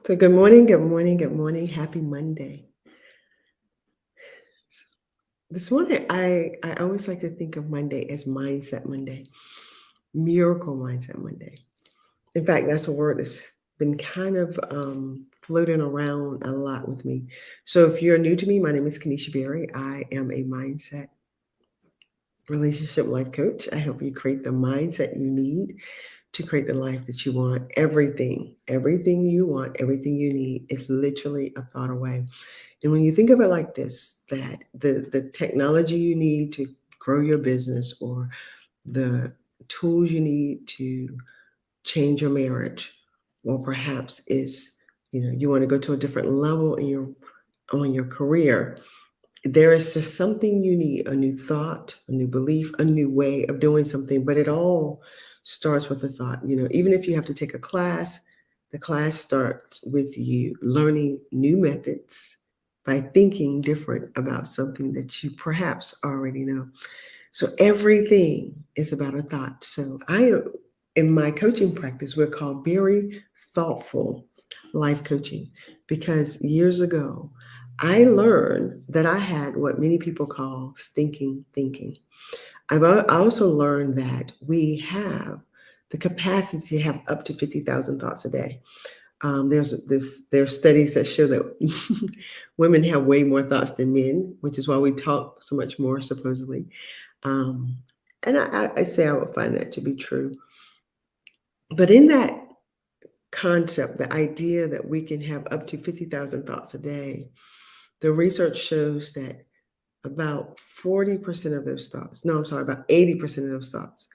So good morning, good morning, good morning. Happy Monday. This morning, I always like to think of Monday as Mindset Monday, Miracle Mindset Monday. In fact, that's a word that's been kind of floating around a lot with me. So if you're new to me, my name is Kanisha Berry. I am a mindset relationship life coach. I help you create the mindset you need to create the life that you want. Everything you want, everything you need is literally a thought away. And when you think of it like this, that the technology you need to grow your business or the tools you need to change your marriage, or perhaps is, you want to go to a different level in your on your career, there is just something you need, a new thought, a new belief, a new way of doing something. But it all starts with a thought. Even if you have to take a class, the class starts with you learning new methods by thinking different about something that you perhaps already know. So everything is about a thought. So in my coaching practice, we're called very thoughtful life coaching because years ago, I learned that I had what many people call stinking thinking. I also learned that we have the capacity to have up to 50,000 thoughts a day. There's studies that show that women have way more thoughts than men, which is why we talk so much more supposedly. Um, and I say I would find that to be true. But in that concept, the idea that we can have up to 50,000 thoughts a day, the research shows that about 40% of those thoughts, no, I'm sorry, about 80% of those thoughts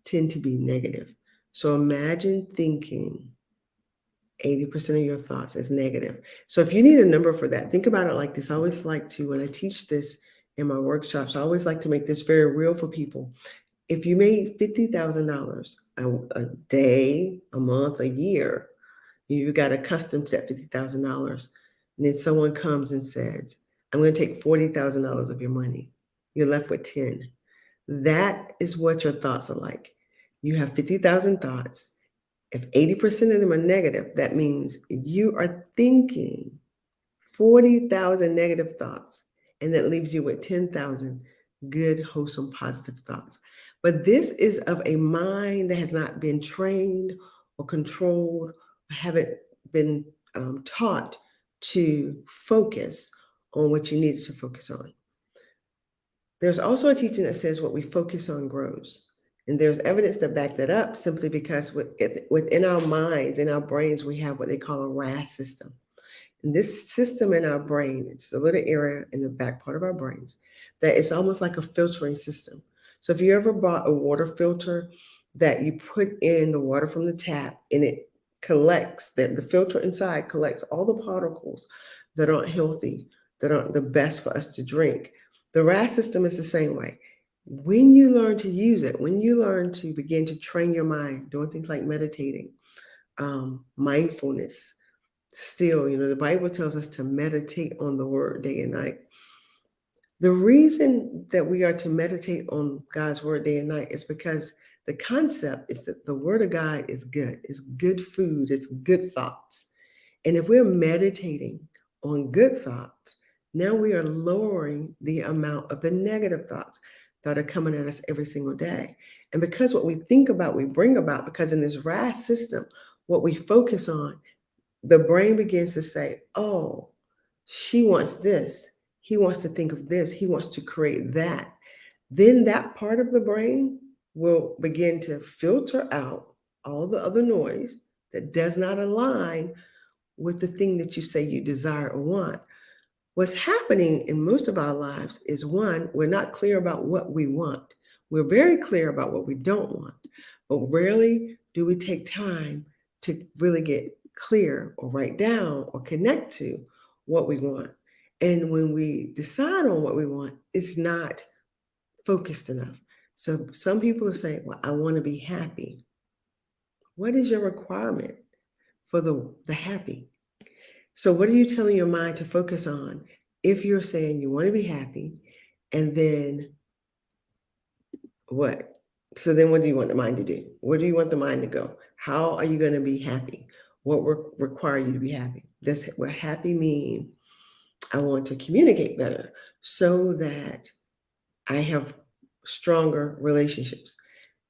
tend to be negative. So imagine thinking 80% of your thoughts as negative. So if you need a number for that, think about it like this. I always like to, when I teach this in my workshops, I always like to make this very real for people. If you made $50,000 a day, a month, a year, you got accustomed to that $50,000, and then someone comes and says, "I'm going to take $40,000 of your money." You're left with 10. That is what your thoughts are like. You have 50,000 thoughts. If 80% of them are negative, that means you are thinking 40,000 negative thoughts, and that leaves you with 10,000 good, wholesome, positive thoughts. But this is of a mind that has not been trained or controlled, or haven't been taught to focus on what you needed to focus on. There's also a teaching that says what we focus on grows. And there's evidence to back that up simply because within our minds, in our brains, we have what they call a RAS system. And this system in our brain, it's a little area in the back part of our brains that is almost like a filtering system. So if you ever bought a water filter that you put in the water from the tap and it collects, the filter inside collects all the particles that aren't healthy, that aren't the best for us to drink. The RAS system is the same way. When you learn to use it, when you learn to begin to train your mind, doing things like meditating, mindfulness, still, the Bible tells us to meditate on the word day and night. The reason that we are to meditate on God's word day and night is because the concept is that the word of God is good. It's good food. It's good thoughts. And if we're meditating on good thoughts, now we are lowering the amount of the negative thoughts that are coming at us every single day. And because what we think about, we bring about, because in this RAS system, what we focus on, the brain begins to say, oh, she wants this. He wants to think of this. He wants to create that. Then that part of the brain will begin to filter out all the other noise that does not align with the thing that you say you desire or want. What's happening in most of our lives is, one, we're not clear about what we want. We're very clear about what we don't want, but rarely do we take time to really get clear or write down or connect to what we want. And when we decide on what we want, it's not focused enough. So some people are saying, well, I want to be happy. What is your requirement for the happy? So, what are you telling your mind to focus on if you're saying you want to be happy, and then what? So, then what do you want the mind to do? Where do you want the mind to go? How are you going to be happy? what will require you to be happy? Does what happy mean? I want to communicate better so that I have stronger relationships.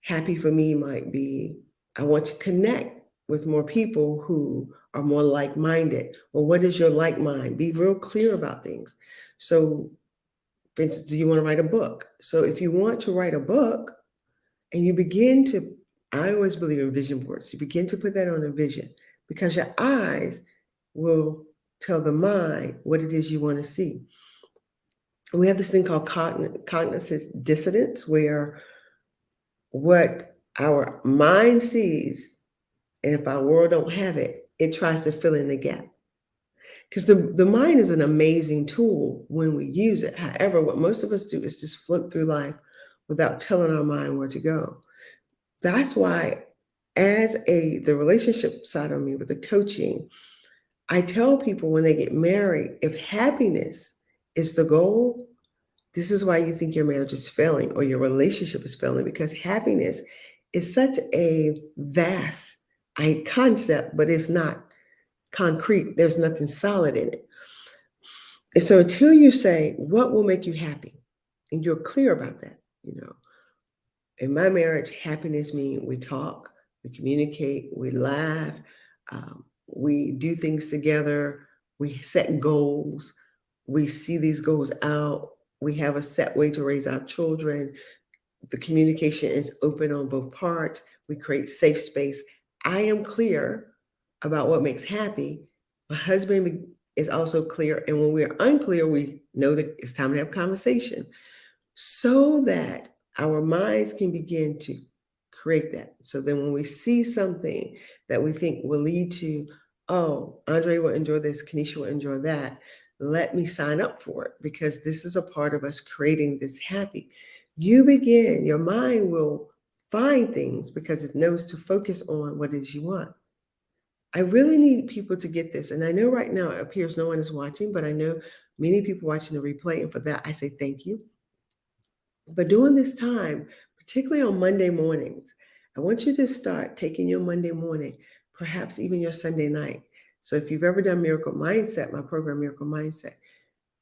Happy for me might be I want to connect with more people who are more like minded. Well, what is your like mind? Be real clear about things. So, for instance, do you want to write a book? So, if you want to write a book and you begin to, I always believe in vision boards, you begin to put that on a vision because your eyes will tell the mind what it is you want to see. And we have this thing called cognitive dissonance where what our mind sees, and if our world don't have it, it tries to fill in the gap. Because the mind is an amazing tool when we use it. However, what most of us do is just float through life without telling our mind where to go. That's why, as the relationship side of me with the coaching, I tell people when they get married, if happiness is the goal, this is why you think your marriage is failing or your relationship is failing, because happiness is such a vast concept, but it's not concrete. There's nothing solid in it. And so until you say, what will make you happy? And you're clear about that, in my marriage, happiness means we talk, we communicate, we laugh, we do things together, we set goals, we see these goals out, we have a set way to raise our children. The communication is open on both parts. We create safe space. I am clear about what makes happy. My husband is also clear. And when we're unclear, we know that it's time to have conversation so that our minds can begin to create that. So then when we see something that we think will lead to, oh, Andre will enjoy this, Kenesha will enjoy that, let me sign up for it because this is a part of us creating this happy. Your mind will find things because it knows to focus on what it is you want. I really need people to get this. And I know right now it appears no one is watching, but I know many people watching the replay. And for that, I say thank you. But during this time, particularly on Monday mornings, I want you to start taking your Monday morning, perhaps even your Sunday night. So if you've ever done Miracle Mindset, my program, Miracle Mindset,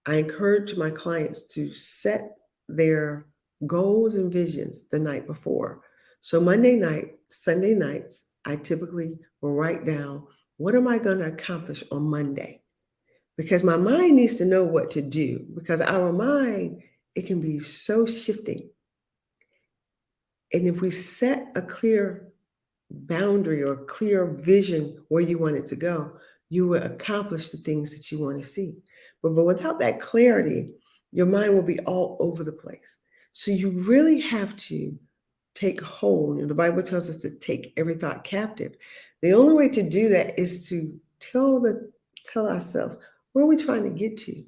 I encourage my clients to set their goals and visions the night before. So Monday night, Sunday nights, I typically will write down, what am I going to accomplish on Monday? Because my mind needs to know what to do because our mind, it can be so shifting. And if we set a clear boundary or clear vision where you want it to go, you will accomplish the things that you want to see. But without that clarity, your mind will be all over the place. So you really have to take hold. The Bible tells us to take every thought captive. The only way to do that is to tell ourselves, where are we trying to get to?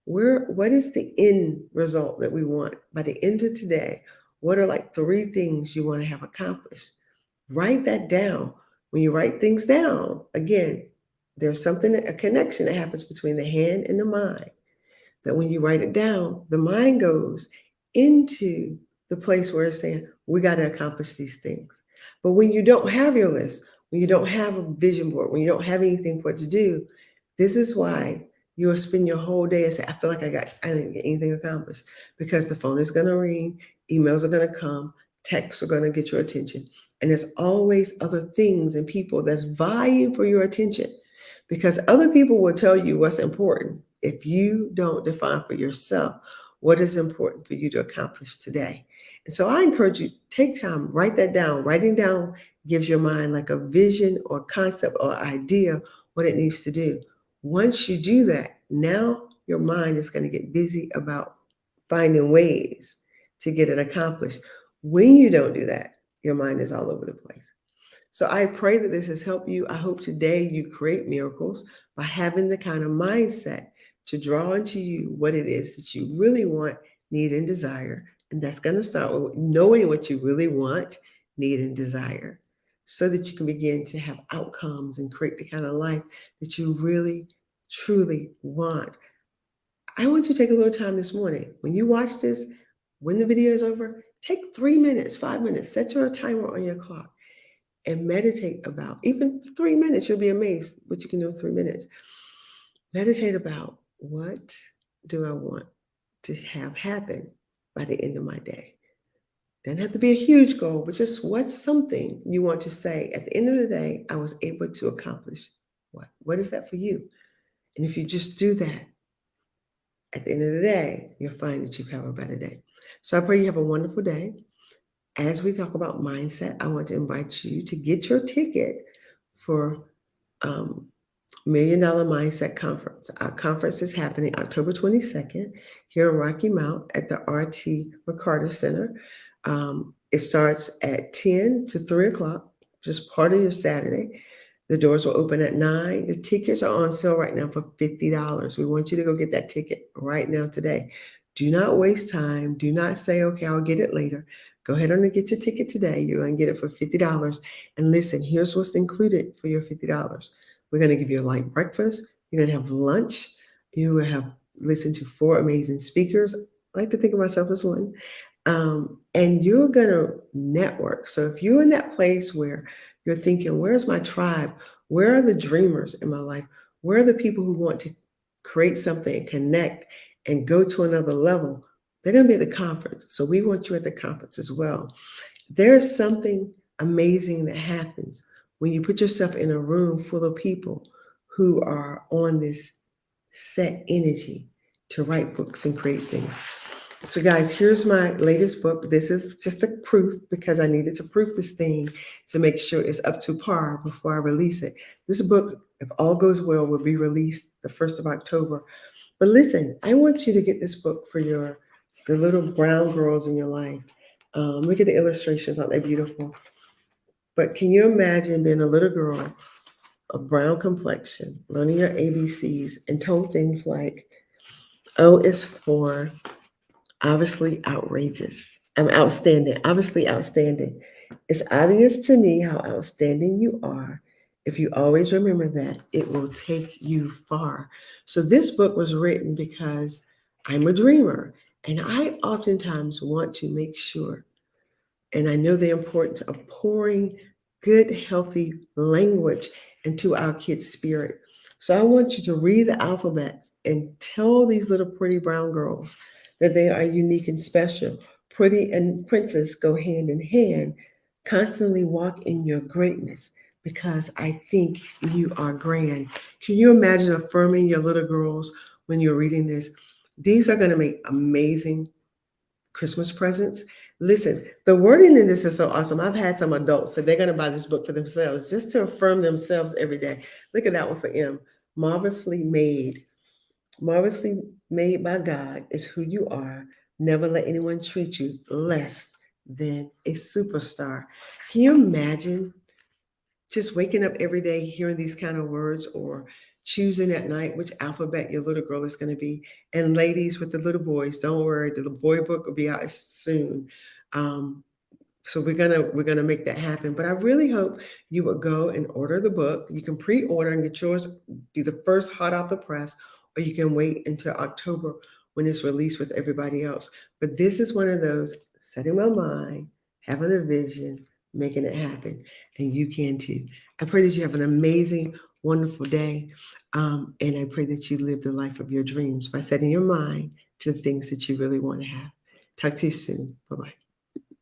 What is the end result that we want by the end of today? What are like 3 things you want to have accomplished? Write that down. When you write things down, again, there's a connection that happens between the hand and the mind. That when you write it down, the mind goes into the place where it's saying, we got to accomplish these things. But when you don't have your list, when you don't have a vision board, when you don't have anything for it to do, this is why you will spend your whole day and say, I feel like I didn't get anything accomplished because the phone is going to ring, emails are going to come, texts are going to get your attention. And there's always other things and people that's vying for your attention because other people will tell you what's important if you don't define for yourself what is important for you to accomplish today. And so I encourage you, take time, write that down. Writing down gives your mind like a vision or concept or idea what it needs to do. Once you do that, now your mind is going to get busy about finding ways to get it accomplished. When you don't do that, your mind is all over the place. So I pray that this has helped you. I hope today you create miracles by having the kind of mindset to draw into you what it is that you really want, need, and desire. And that's going to start with knowing what you really want, need, and desire so that you can begin to have outcomes and create the kind of life that you really, truly want. I want you to take a little time this morning. When you watch this, when the video is over, take 3 minutes, 5 minutes, set your timer on your clock and meditate about, even 3 minutes, you'll be amazed what you can do in 3 minutes. Meditate about, what do I want to have happen by the end of my day? Doesn't have to be a huge goal, but just what's something you want to say at the end of the day, I was able to accomplish what? What is that for you? And if you just do that, at the end of the day, you'll find that you've had a better day. So I pray you have a wonderful day. As we talk about mindset, I want to invite you to get your ticket for um, $1 Million Mindset Conference. Our conference is happening October 22nd here in Rocky Mount at the R.T. McCarter Center. It starts at 10 to 3 o'clock, just part of your Saturday. The doors will open at 9. The tickets are on sale right now for $50. We want you to go get that ticket right now today. Do not waste time. Do not say, okay, I'll get it later. Go ahead and get your ticket today. You're going to get it for $50. And listen, here's what's included for your $50. We're going to give you a light breakfast. You're going to have lunch. You will have listened to 4 amazing speakers. I like to think of myself as one. And you're going to network. So if you're in that place where you're thinking, where's my tribe? Where are the dreamers in my life? Where are the people who want to create something and connect and go to another level? They're going to be at the conference. So we want you at the conference as well. There's something amazing that happens when you put yourself in a room full of people who are on this set energy to write books and create things. So guys, here's my latest book. This is just a proof because I needed to proof this thing to make sure it's up to par before I release it. This book, if all goes well, will be released the 1st of October. But listen, I want you to get this book for the little brown girls in your life. Look at the illustrations, aren't they beautiful? But can you imagine being a little girl of brown complexion, learning your ABCs and told things like, O is for obviously outrageous. I'm outstanding, obviously outstanding. It's obvious to me how outstanding you are. If you always remember that, it will take you far. So this book was written because I'm a dreamer, and I oftentimes want to make sure, and I know the importance of pouring good, healthy language into our kids' spirit. So I want you to read the alphabets and tell these little pretty brown girls that they are unique and special. Pretty and princess go hand in hand. Constantly walk in your greatness because I think you are grand. Can you imagine affirming your little girls when you're reading this? These are going to make amazing Christmas presents. Listen, the wording in this is so awesome. I've had some adults say they're going to buy this book for themselves just to affirm themselves every day. Look at that one for M. Marvelously made. Marvelously made by God is who you are. Never let anyone treat you less than a superstar. Can you imagine just waking up every day hearing these kind of words, or choosing at night which alphabet your little girl is going to be? And ladies with the little boys, don't worry, the boy book will be out soon. Um, so we're gonna make that happen. But I really hope you will go and order the book. You can pre-order and get yours, be the first hot off the press, or you can wait until October when it's released with everybody else. But this is one of those, setting my mind, having a vision, making it happen. And you can too. I pray that you have an amazing, wonderful day. And I pray that you live the life of your dreams by setting your mind to the things that you really want to have. Talk to you soon. Bye-bye.